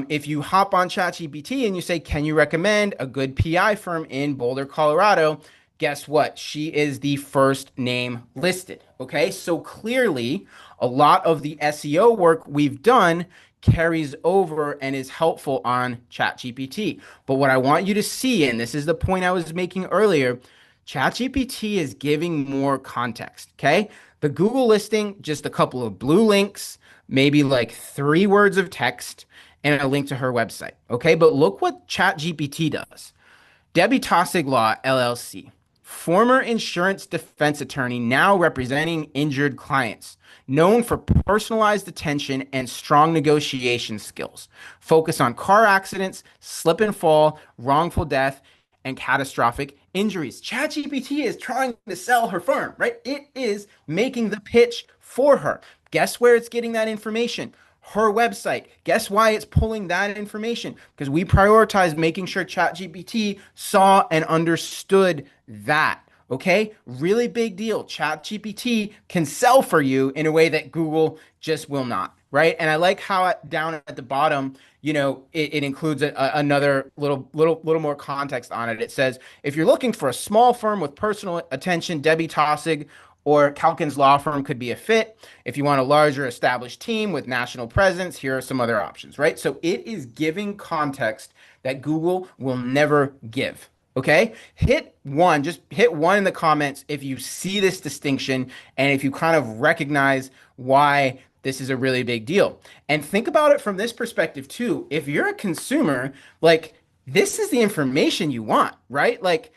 if you hop on ChatGPT and you say, can you recommend a good PI firm in Boulder, Colorado? Guess what? She is the first name listed. Okay. So clearly, a lot of the SEO work we've done carries over and is helpful on ChatGPT. But what I want you to see, and this is the point I was making earlier, ChatGPT is giving more context. Okay. The Google listing, just a couple of blue links, maybe like 3 words of text, and a link to her website. Okay. But look what ChatGPT does. Debbie Tossig Law, LLC, former insurance defense attorney, now representing injured clients, known for personalized attention and strong negotiation skills. Focus on car accidents, slip and fall, wrongful death, and catastrophic injuries. ChatGPT is trying to sell her firm, right? It is making the pitch for her. Guess where it's getting that information? Her website. Guess why it's pulling that information? Because we prioritize making sure ChatGPT saw and understood that. Okay, really big deal. ChatGPT can sell for you in a way that Google just will not, right? And I like how down at the bottom, it includes another little more context on it. It says, if you're looking for a small firm with personal attention, Debbie Tossig or Calkins Law Firm could be a fit. If you want a larger established team with national presence, here are some other options, right? So it is giving context that Google will never give. Okay, just hit 1 in the comments if you see this distinction and if you kind of recognize why this is a really big deal. And think about it from this perspective too. If you're a consumer, like, this is the information you want, right? Like,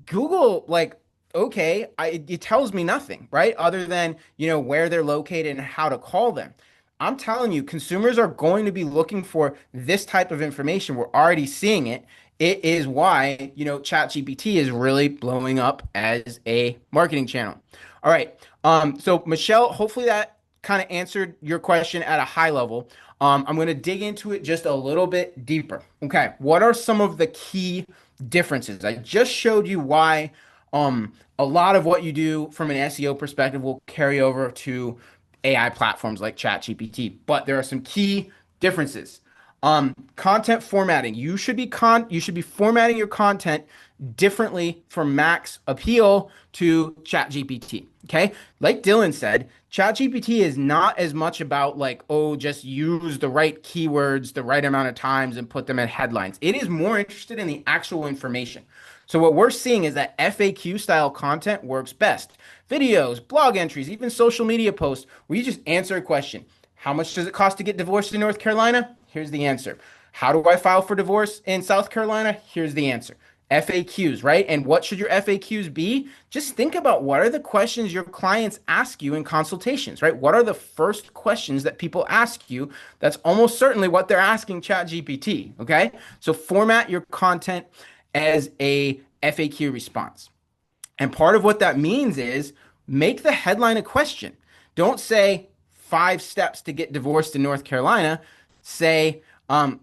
Google, like, okay, it tells me nothing, right? Other than, where they're located and how to call them. I'm telling you, consumers are going to be looking for this type of information. We're already seeing it. It is why, ChatGPT is really blowing up as a marketing channel. All right. So Michelle, hopefully that kind of answered your question at a high level. I'm going to dig into it just a little bit deeper. Okay. What are some of the key differences? I just showed you why a lot of what you do from an SEO perspective will carry over to AI platforms like ChatGPT, but there are some key differences. Content formatting. You should be formatting your content differently for max appeal to ChatGPT. Okay. Like Dylan said, ChatGPT is not as much about like, oh, just use the right keywords the right amount of times and put them in headlines. It is more interested in the actual information. So what we're seeing is that FAQ style content works best. Videos, blog entries, even social media posts where you just answer a question. How much does it cost to get divorced in North Carolina? Here's the answer. How do I file for divorce in South Carolina? Here's the answer. FAQs, right? And what should your FAQs be? Just think about what are the questions your clients ask you in consultations, right? What are the first questions that people ask you? That's almost certainly what they're asking ChatGPT, okay? So format your content as a FAQ response. And part of what that means is make the headline a question. Don't say 5 steps to get divorced in North Carolina. Say,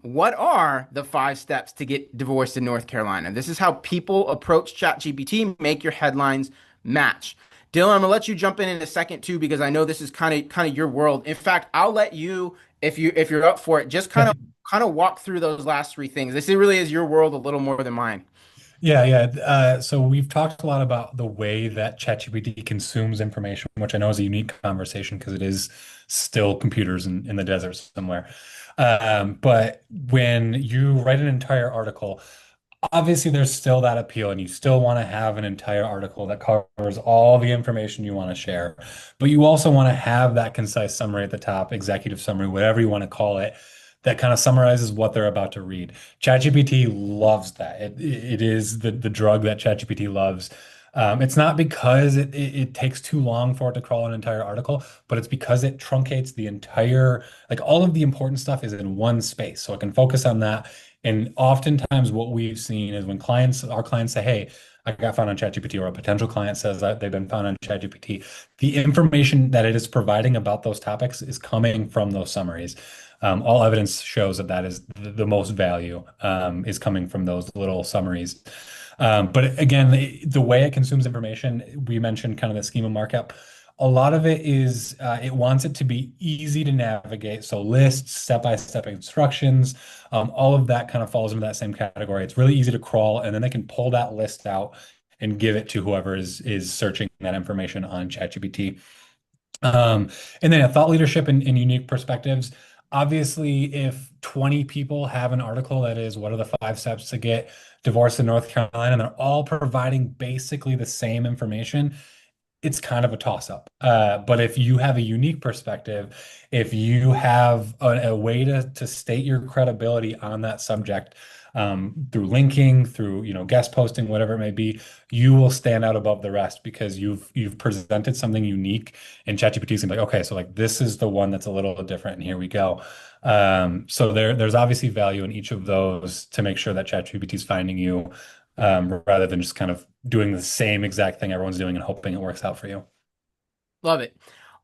what are the 5 steps to get divorced in North Carolina? This is how people approach ChatGPT. Make your headlines match. Dylan, I'm gonna let you jump in a second too because I know this is kind of your world. In fact, I'll let you if you're up for it, just kind of walk through those last 3 things. This really is your world a little more than mine. Yeah, yeah. So we've talked a lot about the way that ChatGPT consumes information, which I know is a unique conversation because it is still computers in the desert somewhere. But when you write an entire article, obviously there's still that appeal, and you still want to have an entire article that covers all the information you want to share. But you also want to have that concise summary at the top, executive summary, whatever you want to call it, that kind of summarizes what they're about to read. ChatGPT loves that. It is the drug that ChatGPT loves. It's not because it takes too long for it to crawl an entire article, but it's because it truncates the entire, like all of the important stuff is in one space. So it can focus on that. And oftentimes what we've seen is when our clients say, hey, I got found on ChatGPT, or a potential client says that they've been found on ChatGPT, the information that it is providing about those topics is coming from those summaries. All evidence shows that that is the most value is coming from those little summaries. But again, the way it consumes information, we mentioned kind of the schema markup. A lot of it is it wants it to be easy to navigate. So lists, step-by-step instructions, all of that kind of falls into that same category. It's really easy to crawl, and then they can pull that list out and give it to whoever is searching that information on ChatGPT. And then thought leadership and unique perspectives. Obviously, if 20 people have an article that is what are the 5 steps to get divorced in North Carolina, and they're all providing basically the same information, it's kind of a toss-up. But if you have a unique perspective, if you have a way to state your credibility on that subject, through linking, through guest posting, whatever it may be, you will stand out above the rest because you've presented something unique, and ChatGPT is gonna be like, okay, so like this is the one that's a little different, and here we go. So there's obviously value in each of those to make sure that ChatGPT is finding you, rather than just kind of doing the same exact thing everyone's doing and hoping it works out for you. Love it.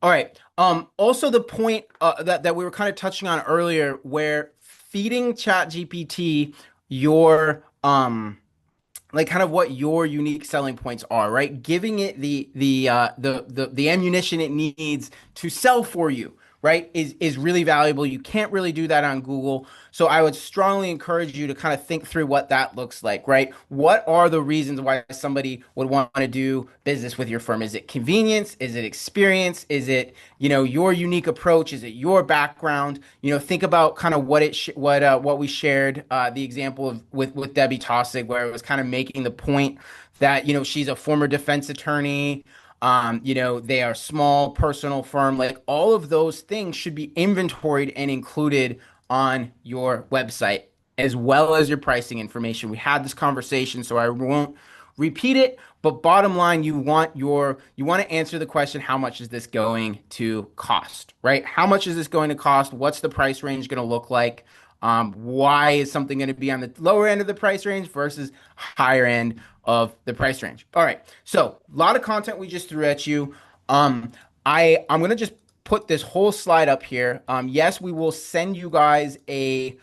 All right. Also the point that we were kind of touching on earlier, where feeding ChatGPT your like kind of what your unique selling points are, right? Giving it the ammunition it needs to sell for you, right? Is really valuable. You can't really do that on Google. So I would strongly encourage you to kind of think through what that looks like, right? What are the reasons why somebody would want to do business with your firm? Is it convenience? Is it experience? Is it, your unique approach? Is it your background? Think about kind of what we shared, the example of with Debbie Tossig, where it was kind of making the point that, she's a former defense attorney. They are small personal firm. Like all of those things should be inventoried and included on your website, as well as your pricing information. We had this conversation, so I won't repeat it. But bottom line, you want to answer the question, how much is this going to cost, right? How much is this going to cost? What's the price range going to look like? Why is something going to be on the lower end of the price range versus higher end of the price range? All right. So a lot of content we just threw at you. I'm going to just put this whole slide up here. Yes, we will send you guys a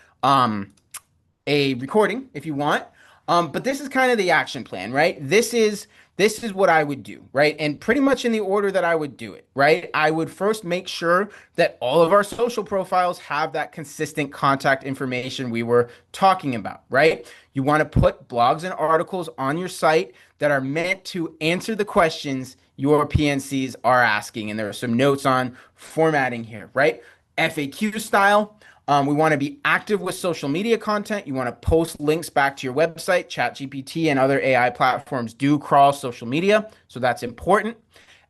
recording if you want. But this is kind of the action plan, right? This is this is what I would do, right? And pretty much in the order that I would do it, right? I would first make sure that all of our social profiles have that consistent contact information we were talking about, right? You want to put blogs and articles on your site that are meant to answer the questions your PNCs are asking. And there are some notes on formatting here, right? FAQ style. We want to be active with social media content. You want to post links back to your website. ChatGPT and other AI platforms do crawl social media, so that's important.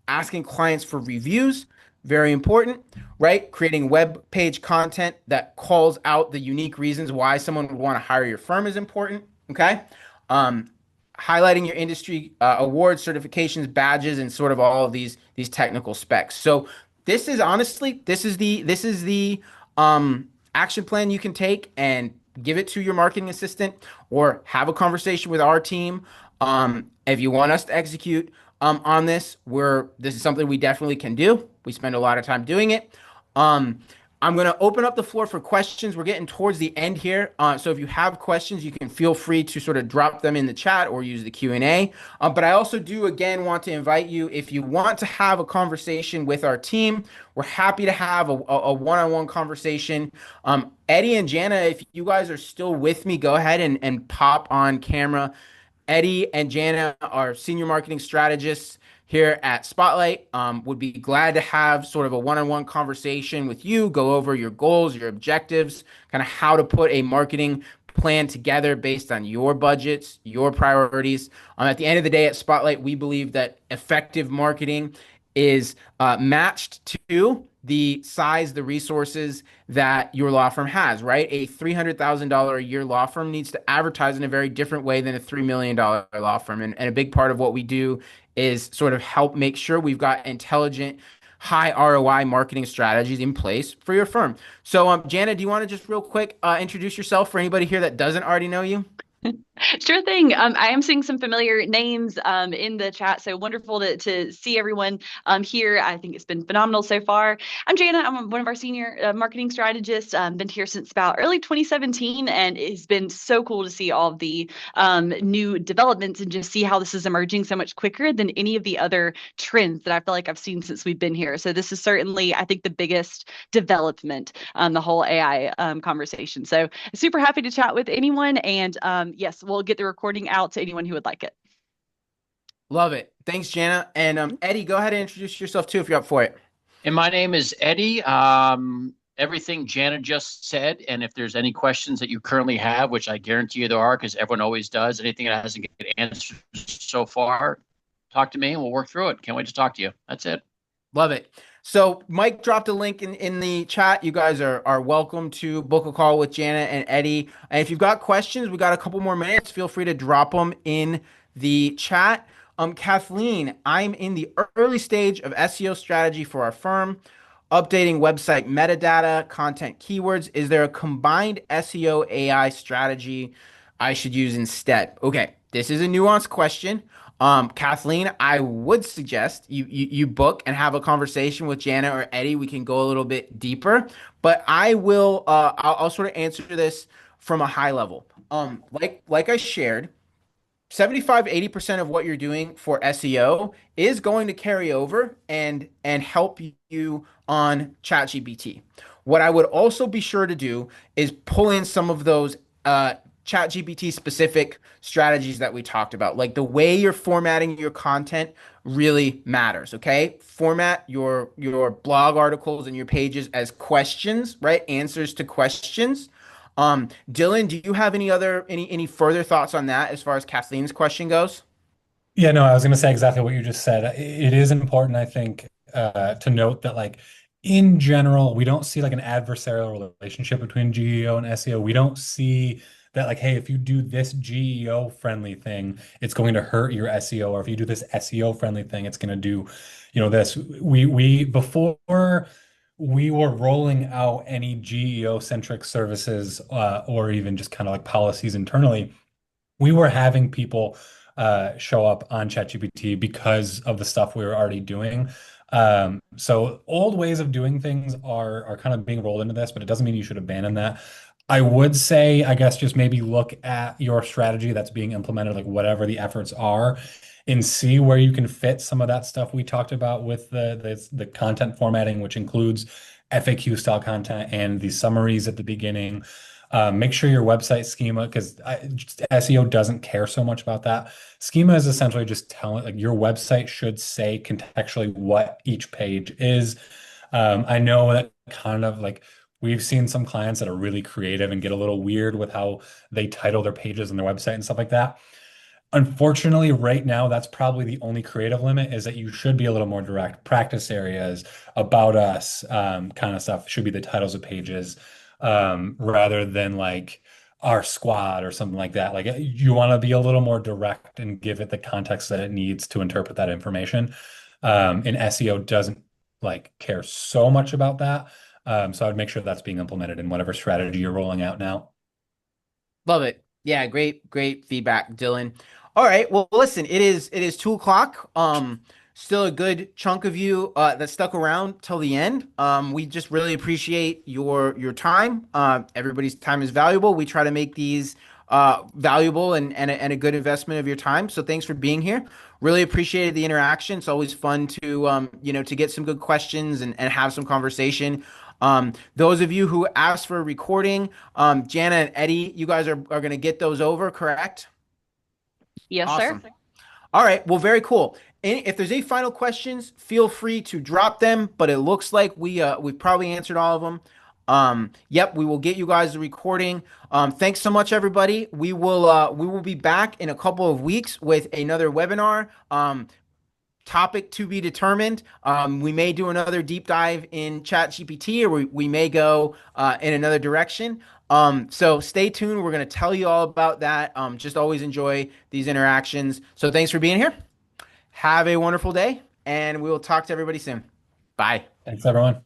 Asking clients for reviews, very important, right? Creating web page content that calls out the unique reasons why someone would want to hire your firm is important, okay? Um, Highlighting your industry awards, certifications, badges, and sort of all of these technical specs. So this is honestly, this is the action plan you can take and give it to your marketing assistant or have a conversation with our team. If you want us to execute on this, this is something we definitely can do. We spend a lot of time doing it. Um, I'm going to open up the floor for questions. We're getting towards the end here. So if you have questions, you can feel free to sort of drop them in the chat or use the Q&A. But I also do, again, want to invite you, if you want to have a conversation with our team, we're happy to have a one-on-one conversation. Eddie and Jana, if you guys are still with me, go ahead and pop on camera. Eddie and Jana are senior marketing strategists here at Spotlight. Would be glad to have sort of a one-on-one conversation with you, go over your goals, your objectives, kind of how to put a marketing plan together based on your budgets, your priorities. At the end of the day, at Spotlight, we believe that effective marketing is matched to the size, the resources that your law firm has, right? A $300,000 a year law firm needs to advertise in a very different way than a $3 million law firm. And a big part of what we do is sort of help make sure we've got intelligent, high ROI marketing strategies in place for your firm. So, Jana, do you want to just real quick introduce yourself for anybody here that doesn't already know you? Sure thing. I am seeing some familiar names in the chat, so wonderful to see everyone here. I think it's been phenomenal so far. I'm Jana. I'm one of our senior marketing strategists. Been here since about early 2017, and it's been so cool to see all of the new developments and just see how this is emerging so much quicker than any of the other trends that I feel like I've seen since we've been here. So this is certainly, I think, the biggest development on the whole AI conversation. So super happy to chat with anyone, and yes, we'll get the recording out to anyone who would like it. Love it. Thanks, Jana. And Eddie, go ahead and introduce yourself too if you're up for it. And my name is Eddie. Everything Janet just said, and if there's any questions that you currently have, which I guarantee you there are, because everyone always does, anything that hasn't get answered so far, talk to me and we'll work through it. Can't wait to talk to you. That's it. Love it. So Mike dropped a link in the chat. You guys are welcome to book a call with Janet and Eddie. And if you've got questions, we got a couple more minutes. Feel free to drop them in the chat. Kathleen, I'm in the early stage of SEO strategy for our firm, updating website metadata, content keywords. Is there a combined SEO AI strategy I should use instead? Okay, this is a nuanced question. Kathleen, I would suggest you book and have a conversation with Jana or Eddie. We can go a little bit deeper, but I'll sort of answer this from a high level. Like I shared, 75-80% of what you're doing for SEO is going to carry over and help you on ChatGPT. What I would also be sure to do is pull in some of those ChatGPT specific strategies that we talked about. Like the way you're formatting your content really matters, okay? Format your blog articles and your pages as questions, right? Answers to questions. Dylan, do you have any further thoughts on that as far as Kathleen's question goes? Yeah, no, I was going to say exactly what you just said. It is important, I think, to note that, like, in general, we don't see like an adversarial relationship between GEO and SEO. We don't see that, like, hey, if you do this GEO friendly thing, it's going to hurt your SEO, or if you do this SEO friendly thing, it's going to do, this. We before we were rolling out any GEO centric services, or even just kind of like policies internally, we were having people show up on ChatGPT because of the stuff we were already doing. So old ways of doing things are kind of being rolled into this, but it doesn't mean you should abandon that. I would say, I guess, just maybe look at your strategy that's being implemented, like whatever the efforts are, and see where you can fit some of that stuff we talked about with the content formatting, which includes FAQ style content and the summaries at the beginning. Make sure your website schema, because SEO doesn't care so much about that. Schema is essentially just telling, like, your website should say contextually what each page is. I know that kind of like we've seen some clients that are really creative and get a little weird with how they title their pages on their website and stuff like that. Unfortunately, right now, that's probably the only creative limit, is that you should be a little more direct. Practice areas, about us, kind of stuff should be the titles of pages, rather than like our squad or something like that. Like, you want to be a little more direct and give it the context that it needs to interpret that information. And SEO doesn't like care so much about that. So I'd make sure that's being implemented in whatever strategy you're rolling out now. Love it. Yeah, great feedback, Dylan. All right, well, listen, it is 2 o'clock. Still a good chunk of you that stuck around till the end. We just really appreciate your time. Everybody's time is valuable. We try to make these valuable and a good investment of your time. So thanks for being here. Really appreciated the interaction. It's always fun to to get some good questions and have some conversation. Those of you who asked for a recording, Jana and Eddie, you guys are going to get those over, correct? Yes, sir. Awesome. All right. Well, very cool. If there's any final questions, feel free to drop them. But it looks like we've probably answered all of them. Yep, we will get you guys the recording. Thanks so much, everybody. We will be back in a couple of weeks with another webinar. Topic to be determined. We may do another deep dive in ChatGPT, or we may go in another direction. So stay tuned. We're going to tell you all about that. Just always enjoy these interactions. So thanks for being here. Have a wonderful day, and we will talk to everybody soon. Bye. Thanks, everyone.